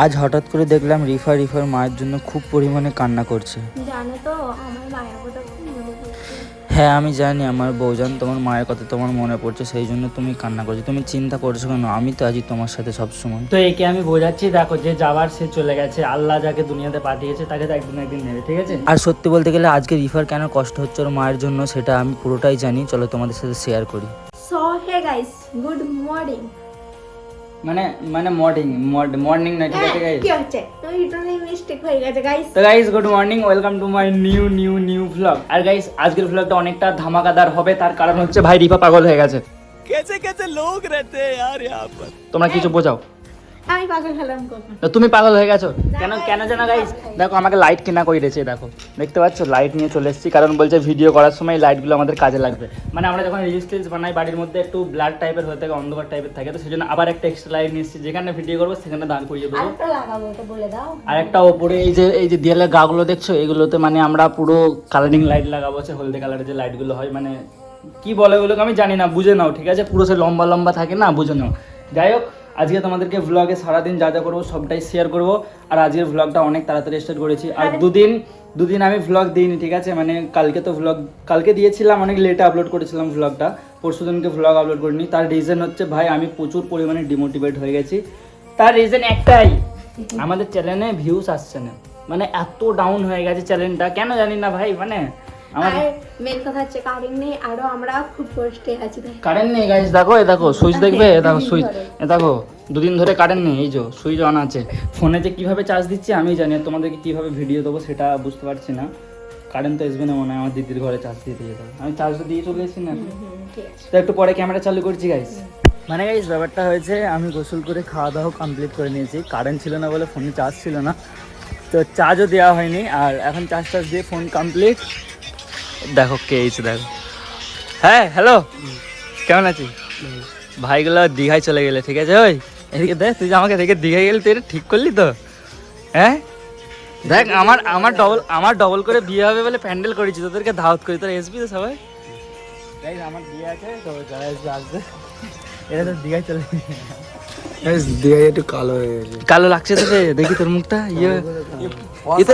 আজ হঠাৎ করে দেখলাম রিফার মায়ের জন্য খুব পরিমাণে কান্না করছে। জানো তো আমার মায়ের কথা খুব মনে পড়ছে। হ্যাঁ আমি জানি আমার বউজান তোমার মায়ের কথা তোমার মনে পড়ছে, সেই জন্য তুমি কান্না করছো। তুমি চিন্তা করছো কেন? আমি তো আজই তোমার সাথে সবসময়। তো একে আমি বোঝাচ্ছি, দেখো যে যাবার সে চলে গেছে, আল্লাহ যাকে দুনিয়াতে পাঠিয়েছে তাকে তো একদিন একদিন নেবে, ঠিক আছে? আর সত্যি বলতে গেলে আজকে রিফার কেন কষ্ট হচ্ছে ওর মায়ের জন্য সেটা আমি পুরোটাই জানি। চলো তোমাদের সাথে শেয়ার করি। So hey guys, good morning. মানে মানে মর্নিং না, ঠিক আছে গাইস? কি হচ্ছে? ইন্টারনেট মিস্টেক হয়ে গেছে গাইস। তো guys good morning, welcome to my new vlog. আর গাইস আজকের ভ্লগটা অনেকটা ধামাকাদার হবে, তার কারণ হচ্ছে ভাই রিফা পাগল হয়ে গেছে। कैसे कैसे लोग रहते हैं यार यहाँ पर। তোমরা কিছু বোঝাও। আমি পাগল হলাম কখন? তো তুমি পাগল হয়ে গেছো কেন? কেন জানো গাইস? দেখো আমাকে লাইট কেনা করে দিয়েছে, দেখো দেখতে পাচ্ছ লাইট নিয়ে চলে এসেছি, কারণ বলছে ভিডিও করার সময় লাইটগুলো আমাদের কাজে লাগবে। মানে আমরা যখন রিলস টিলস বানাই বাড়ির মধ্যে একটু ব্লাড টাইপের হয়ে থাকে, অন্ধকার টাইপের থাকে, তো সেই জন্য আবার একটা এক্সট্রা লাইট নিয়ে এসেছি, যেখানে ভিডিও করবো সেখানে দাঁড় করিয়ে দেবো। আরেকটা লাগাবো, এটা বলে দাও। আর একটা ওপরে এই যে দেয়ালের গাগুলো দেখছো, এগুলোতে মানে আমরা পুরো কালারিং লাইট লাগাবো, হচ্ছে হলদে কালারের যে লাইটগুলো হয়, মানে কি বলে ওগুলোকে আমি জানি না, বুঝে নাও, ঠিক আছে? পুরো সে লম্বা লম্বা থাকে না, বুঝে নাও। যাই হোক, আজকে তোমাদেরকে ভ্লগে সারাদিন যা যা করবো সবটাই শেয়ার করবো। আর আজকের ভ্লগটা অনেক তাড়াতাড়ি স্টার্ট করেছি। আর দুদিন আমি ভ্লগ দিইনি, ঠিক আছে? মানে কালকে তো ভ্লগ কালকে দিয়েছিলাম, অনেক লেটে আপলোড করেছিলাম ভ্লগটা, পরশু দিনকে ভ্লগ আপলোড করিনি। তার রিজন হচ্ছে ভাই আমি প্রচুর পরিমাণে ডিমোটিভেট হয়ে গেছি। তার রিজন একটাই, আমাদের চ্যানেলে ভিউস আসছে না। মানে এত ডাউন হয়ে গেছে চ্যানেলটা, কেন জানি না ভাই। মানে আর মেন কথা হচ্ছে কারেন্ট নেই, আরো আমরা খুব কষ্টে আছি। কারেন্ট নেই গাইস, দেখো এ দেখো সুইচ দেখবে, এ দেখো সুইচ, এ দেখো দুদিন ধরে কারেন্ট নেই, এই যে সুইচ অন আছে। ফোনে যে কিভাবে চার্জ দিচ্ছি আমি জানি, আর তোমাদেরকে কিভাবে ভিডিও দেবো সেটা বুঝতে পারছি না। কারেন্ট তো আসবে না মনে হয়, আমার দিদির ঘরে চার্জ দিতে যেতে হবে। আমি চার্জটা দিয়ে চলে এসেছি না, তো একটু পরে ক্যামেরা চালু করছি গাইস। মানে গাইস ব্যাপারটা হয়েছে, আমি গোসল করে খাওয়া দাওয়া কমপ্লিট করে নিয়েছি। কারেন্ট ছিল না বলে ফোনে চার্জ ছিল না, তো চার্জও দেওয়া হয়নি। আর এখন চার্জ দিয়ে ফোন কমপ্লিট। দেখো কে এসে, দেখো। হ্যাঁ হ্যালো, কেমন আছিস? ভাইগুলো দীঘায় চলে গেলে, ঠিক আছে? ওই এদিকে দেখ, তুই যে আমাকে দেখে দীঘায় গেলি, তুই এটা ঠিক করলি তো? হ্যাঁ দেখ, আমার ডবল করে বিয়ে হবে বলে প্যান্ডেল করেছি, তোদেরকে দাওয়াত করি, তোরা এসবি তো সবাই? গাইস আমার বিয়ে আছে, তো যারা আসবে আসবে। এটা তো দীঘায় চলে দীঘায় একটু কালো হয়ে গেছে। কালো লাগছে তোকে, দেখি তোর মুখটা।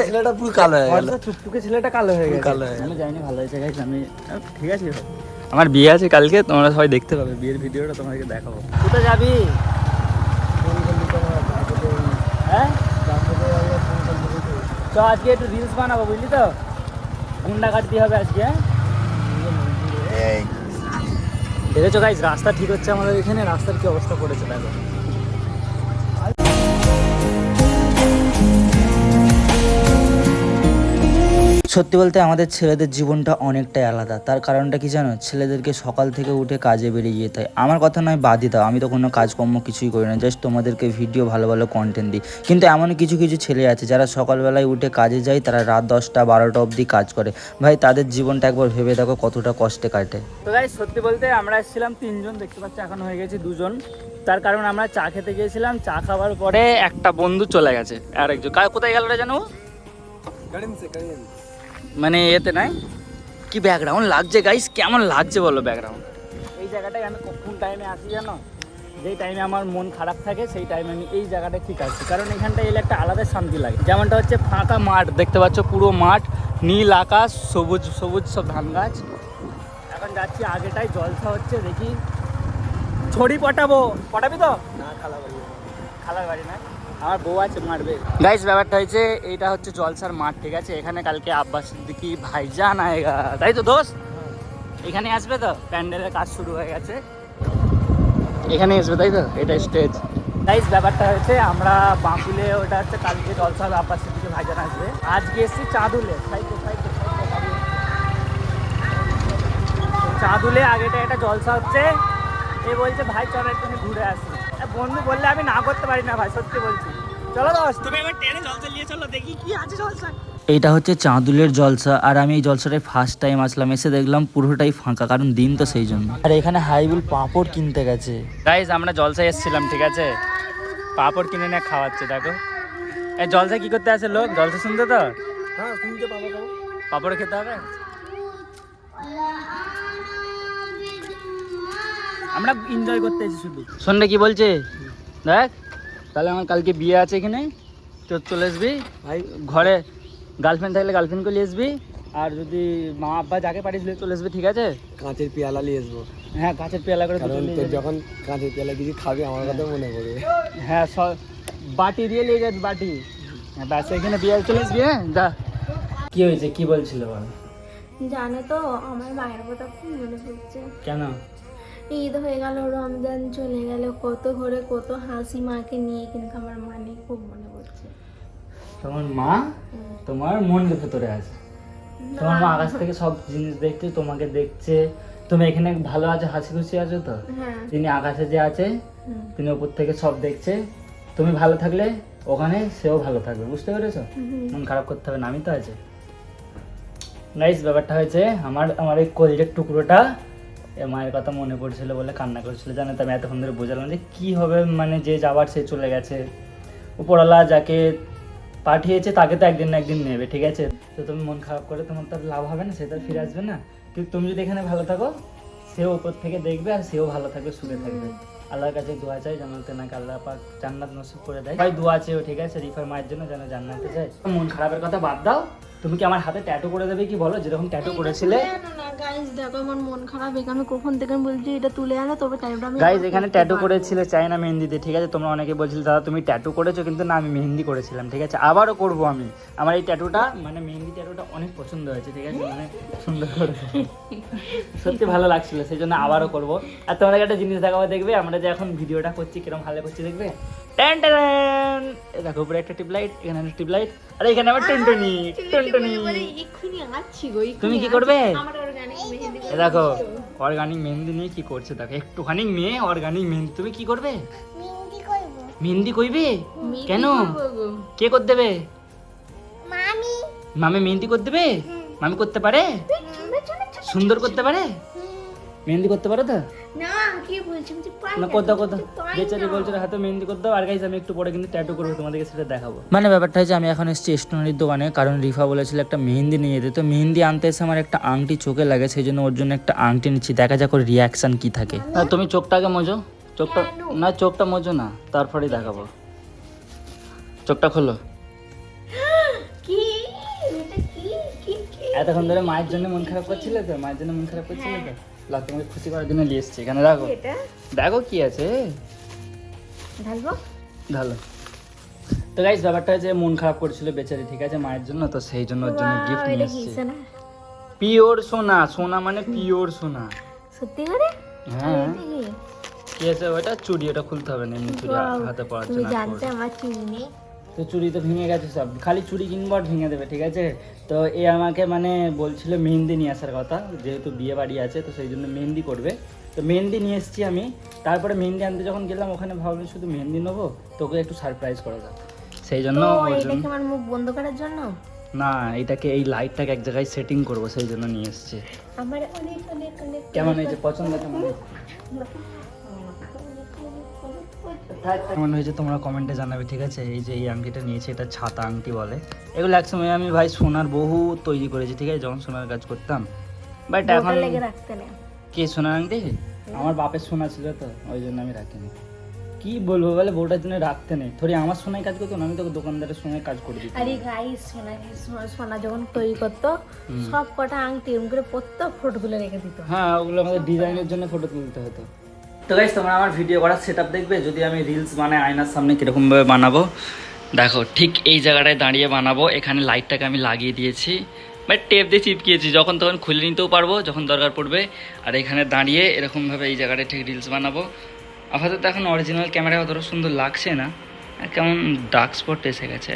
ছেলেটা পুরো কালো হয়ে গেল। টুকটুকে ছেলেটা কালো হয়ে গেছে। কালো হয়ে গেছে। আমি জানি ভালো হয়েছে গাইস। আমি ঠিক আছে, আমার বিয়ে আছে কালকে, তোমরা সবাই দেখতে পাবে বিয়ের ভিডিওটা, তোমাদেরকে দেখাবো। কোথায় যাবি? হ্যাঁ চ, আজকে একটু রিলস বানাবো, বুঝলি তো? গুন্ডা কাটতে হবে আজকে। দেখেছো গাইস, রাস্তা ঠিক হচ্ছে আমাদের এখানে। রাস্তার কি অবস্থা করেছে দেখো। সত্যি বলতে আমাদের ছেলেদের জীবনটা অনেকটাই আলাদা। তার কারণটা কি জানো? ছেলেদেরকে সকাল থেকে উঠে কাজে বেরিয়ে যেতে হয়। আমার কথা নয়, বাদই দাও, আমি তো কোনো কাজকর্ম কিছুই করি না, জাস্ট তোমাদেরকে ভিডিও ভালো ভালো কন্টেন্ট দিই। কিন্তু এমন কিছু কিছু ছেলে আছে যারা সকালবেলায় উঠে কাজে যায়, তারা রাত 10টা 12টা অবধি কাজ করে। ভাই তাদের জীবনটা একবার ভেবে দেখো কতটা কষ্টে কাটে। তো গাইস সত্যি বলতে আমরা এসেছিলাম 3 জন, দেখতে পাচ্ছি এখন হয়ে গেছে 2 জন। তার কারণ আমরা চা খেতে গিয়েছিলাম, চা খাওয়ার পরে একটা বন্ধু চলে গেছে, আর একজন কোথায় গেল রে জানো? মানে এতে নাই কি ব্যাকগ্রাউন্ড লাগছে গাইস, কেমন লাগছে বলো ব্যাকগ্রাউন্ড? এই জায়গাটায় আমি কোন টাইমে আসি জানো? যেই টাইমে আমার মন খারাপ থাকে সেই টাইমে আমি এই জায়গাটায় ঠিক আছি, কারণ এখানটা এলে একটা আলাদা শান্তি লাগে। যেমনটা হচ্ছে ফাঁকা মাঠ, দেখতে পাচ্ছ পুরো মাঠ, নীল আকাশ, সবুজ সবুজ সব ধান গাছ। এখন যাচ্ছি আগেটাই জলসা হচ্ছে, দেখি ছড়ি পটাবি তো না? খালার বাড়ি না, আমার বউ আছে মারবে। গাইস ব্যাপারটা হয়েছে, এইটা হচ্ছে জলসার মাঠ, ঠিক আছে? এখানে কালকে আব্বাস সিদ্দিকী ভাইজান আয়েগা, তাই তো দোস্ত? এখানে আসবে তো, প্যান্ডেলের কাজ শুরু হয়ে গেছে, এখানে আসবে তাই তো? এটা স্টেজ। গাইস ব্যাপারটা হয়েছে, আমরা বাঁকুলে, ওটা হচ্ছে কালকে জলসা হবে, আব্বাস সিদ্দিকী ভাইজান আসবে। আজকে এসেছি চাঁদুলে, চাঁদুলে আগেটা একটা জলসা হচ্ছে। এ বলছে ভাই চলো একটু ঘুরে আসি। বন্ধু বললে আমি না করতে পারি না ভাই, সত্যি বলছি। চলো দোস্ত, তুমি এবার ট্রেনে জলসা নিয়ে চলো, দেখি কি আছে জলসা। এইটা হচ্ছে চাঁদুলের জলসা, আর আমি এই জলসাটায় ফার্স্ট টাইম আসলাম। এসে দেখলাম পুরোটাই ফাঁকা, কারণ দিন তো সেই জন্য। আর এখানে হাইবুল পাঁপড় কিনতে গেছে। গাইস আমরা জলসায় এসেছিলাম, ঠিক আছে? পাঁপড় কিনে নিয়ে খাওয়াচ্ছে, দেখো। এই জলসা কি করতে আসে লোক? জলসা শুনতে তো? হ্যাঁ শুনতে পাবো। পাঁপড় খেতে হবে। আমরা এনজয় করতে এসেছি শুধু। শোন রে কি বলছে দেখ, তাহলে আমার কালকে বিয়ে আছে এখানে, তো চলে আসবি ভাই ঘরে। গার্লফ্রেন্ড থাকলে গার্লফ্রেন্ডকে নিয়ে আসবি, আর যদি মা আব্বা যাকে পাঠিয়ে দিলে চলে আসবি, ঠিক আছে? কাঁচের পেয়ালা নিয়ে আসবো, হ্যাঁ কাঁচের পেয়ালা করে কারণ দুটো নিয়ে তোর যাবি। যখন কাঁচের পেয়ালা কিছু খাবি আমার কথা মনে পড়বে। হ্যাঁ বাটি দিয়ে নিয়ে যাবি, বাটি। হ্যাঁ ব্যাস, এখানে বিয়ে চলে আসবি। হ্যাঁ যা। কি হয়েছে, কি বলছিল বল? জানো তো আমার মায়ের কথা খুব মনে পড়ছে। কেন? ঈদ হয়ে গেল, রমজান চলে গেল, কত ঘরে কত হাসি, মাকে নিয়ে কিন্তু আমার মানে খুব মনে পড়ছে। তোমার মা তোমার মনের ভেতরে আছে। তোমার মা আকাশ থেকে সব জিনিস দেখছে, তোমাকে দেখছে, তুমি এখানে ভালো আছো, হাসি খুশি আছো তো? হ্যাঁ। তিনি আকাশে যে আছে হুম। তিনি উপর থেকে সব দেখছে। তুমি ভালো থাকলে ওখানে সেও ভালো থাকবে, বুঝতে পেরেছো? হুম। মন খারাপ করতে হবে না, আমি তো আছি। গাইস ব্যাপারটা হয়েছে, আমার এই কলিজার টুকরোটা মায়ের কথা মনে পড়ছিল বলে কান্না করছিল, জানো তো? আমি এতক্ষণ ধরে বোঝালাম যে কি হবে, মানে যে যাবার সে চলে গেছে, উপরওয়ালা যাকে পাঠিয়েছে তাকে তো একদিন না একদিন নেবে, ঠিক আছে? তো তুমি মন খারাপ করে তোমার তো আর লাভ হবে না, সে তো আর ফিরে আসবে না। কিন্তু তুমি যদি এখানে ভালো থাকো, সেও উপর থেকে দেখবে আর সেও ভালো থাকবে, সুখে থাকবে। আল্লাহর কাছে দোয়া চাই যেন তেনাকে আল্লাহ পাক জান্নাত নসিব করে দেয়। ভাই দোয়া চেয়েও, ঠিক আছে? রিফার মায়ের জন্য যেন জান্নাতে যায়। মন খারাপের কথা বাদ দাও, তুমি কি আমার হাতে ট্যাটু করে দেবে কি বলো, যেরকম ট্যাটু করেছিলে? গাইস দেখো আমার মন খারাপ, এখানে কখন থেকে বলছি এটা তুলে আনো, তবে টাইমটা আমি গাইজ এখানে ট্যাটু করেছিলে চায়না মেহেন্দিতে, ঠিক আছে? তোমরা অনেকে বলছিলে দাদা তুমি ট্যাটু করেছো, কিন্তু না, আমি মেহেন্দি করেছিলাম, ঠিক আছে? আবারও করবো আমি। আমার এই ট্যাটুটা মানে মেহেন্দি ট্যাটুটা অনেক পছন্দ হয়েছে, ঠিক আছে? মানে সুন্দর করেছে, সত্যি ভালো লাগছিল, সেই জন্য আবারও করবো। আর তোমাদের একটা জিনিস দেখাবো, দেখবে আমরা যে এখন ভিডিওটা করছি কিরকম ভালো করছি, দেখবে? ট্যান ট্যান, দেখো উপরে একটা টিউব লাইট, এখানে একটা টিউব লাইট, আর এখানে আবার টুনটুনি টুনটুনি। এক্ষুনি আসছি গো, তুমি কি করবে? আমার অর্গানিক মেহেন্দি এ দেখো অর্গানিক মেহেন্দি নিয়ে কি করছে, দেখো একটুখানি মেয়ে অর্গানিক মেহেন্দি। তুমি কি করবে? মেহেন্দি কইবে? কেন? কে করে দেবে? মামি মেহেন্দি করে দেবে? মামি করতে পারে? সুন্দর করতে পারে? মেহেন্দি করতে পারো তো? না কি বলছি আমি তো পাই না, কোথাও কোথাও বেচারি বলছে হাতে মেহেন্দি করতে দাও। আর গাইস আমি একটু পরে কিন্তু ট্যাটু করবো, তোমাদেরকে সেটা দেখাবো। মানে ব্যাপারটা হচ্ছে আমি এখন এসেছি স্টেশনারির দোকানে, কারণ রিফা বলেছিল একটা মেহেন্দি নিয়ে যেতে। তো মেহেন্দি আনতে এসে আমার একটা আংটি চোখে লাগে, সেই জন্য ওর জন্য একটা আংটি নিচ্ছি, দেখা যাক ওর রিয়াকশন কি থাকে। তুমি চোখটাকে মোজো, চোখটা না, চোখটা মোজো না, তারপরেই দেখাবো। চোখটা খোলো। কি এটা কি কি কি এতক্ষণ ধরে মায়ের জন্য মন খারাপ করছিলে তো, মায়ের জন্য মন খারাপ করছিলে তো, লাগ তোমাকে খুশি করার জন্য নিয়ে এসেছি। এখানে রাখো, এটা দেখো কি আছে, ঢালবো? ভালো। তো গাইস ব্যাপারটা হচ্ছে মন খারাপ করছিল বেচারি, ঠিক আছে? মায়ের জন্য, তো সেই জন্য ওর জন্য গিফট নিয়ে এটা এসেছি। কিসে না পিওর সোনা, সোনা মানে পিওর সোনা। সত্যি করে? হ্যাঁ দেখি। কি আছে ওটা? চুড়ি, ওটা খুলতে হবে না, এমনি চুড়ি Wow, হাতে পরার তুমি জন্য। জানতে আমার চিনি নেই। তো চুড়ি তো ভেঙে গেছে সব, খালি চুড়ি কিনবো আর ভেঙে দেবে, ঠিক আছে? তো এ আমাকে মানে বলছিল মেহেন্দি নিয়ে আসার কথা, যেহেতু বিয়ে বাড়ি আছে তো সেই জন্য মেহেন্দি করবে। তো মেহেন্দি নিয়ে এসেছি আমি। তারপরে মেহেন্দি আনতে যখন গেলাম ওখানে ভাবলাম শুধু মেহেন্দি নেবো, তোকে একটু সারপ্রাইজ করে দাও, সেই জন্য। তো ওর এটা জন্য কি আমার মুখ বন্ধ করার জন্য? না, এটাকে এই লাইটটাকে এক জায়গায় সেটিং করবো, সেই জন্য নিয়ে এসেছি। আমার অনেক অনেক অনেক কেমন হয়েছে, পছন্দ কেমন হয়েছে? কেমন হয়েছে তোমরা কমেন্টে জানাবে, ঠিক আছে? এই যে এই আংটিটা নিয়েছি, এটা ছাতা আংটি বলে। এগুলো একসময় আমি ভাই সোনার বহু তৈরি করেছি, ঠিক আছে? যখন সোনার কাজ করতাম, বাট এখন বোতল লেগে রাখতে নেই। কি সোনার আংটি? আমার বাপের সোনা ছিল তো, ওই জন্য আমি রাখিনি। কি বলবো বলে, বউটার জন্য রাখতে নেই। থরি আমার সোনায় কাজ করতো না, আমি তোকে দোকানদারের সোনায় কাজ করে দিতাম। আরে গাইস সোনা যখন তৈরি করতো সব কটা আংটি এরকম করে প্রত্যেক ফটো তুলে রেখে দিত। হ্যাঁ, ওগুলো আমাদের ডিজাইনের জন্য ফটো তুলতে হতো। তো গাইস তোমরা আমার ভিডিও করার সেটআপ দেখবে, যদি আমি রিলস বানাই আয়নার সামনে কীরকমভাবে বানাবো দেখো, ঠিক এই জায়গাটায় দাঁড়িয়ে বানাবো। এখানে লাইটটাকে আমি লাগিয়ে দিয়েছি, বাট টেপ দিয়ে চিপকিয়েছি, যখন তখন খুলে নিতেও পারবো যখন দরকার পড়বে। আর এখানে দাঁড়িয়ে এরকমভাবে এই জায়গাটায় ঠিক রিলস বানাবো। আপাতত এখন অরিজিনাল ক্যামেরায় অতটা সুন্দর লাগছে না, আর কেমন ডার্ক স্পট এসে গেছে।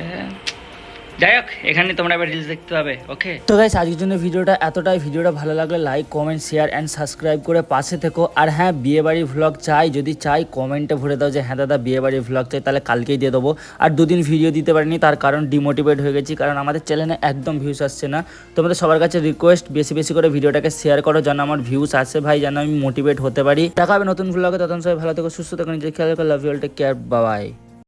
যাই হোক, এখানে তোমরা এবার রিলস দেখতে পাবে, ওকে? তো গাইস আজকের জন্য ভিডিওটা এতটাই। ভিডিওটা ভালো লাগলে like, comment, share and subscribe করে পাশে থেকো। আর হ্যাঁ, বিয়েবাড়ির ভ্লগ চাই, যদি চাই কমেন্টে ভরে দাও যে হ্যাঁ দাদা বিয়েবাড়ির ভ্লগ চাই, তাহলে কালকেই দিয়ে দেবো। আর দুদিন ভিডিও দিতে পারিনি, তার কারণ ডিমোটিভেট হয়ে গেছি, কারণ আমাদের চ্যানেলে একদম ভিউস আসছে না। তোমাদের সবার কাছে রিকোয়েস্ট, বেশি বেশি করে ভিডিওটাকে শেয়ার করো, যেন আমার ভিউস আসে ভাই, যেন আমি মোটিভেট হতে পারি। দেখা হবে নতুন ভ্লগে, তখন সবাই ভালো থেকো, সুস্থ থেকো, নিজের খেয়াল রেখো। Love you all, take care, bye by.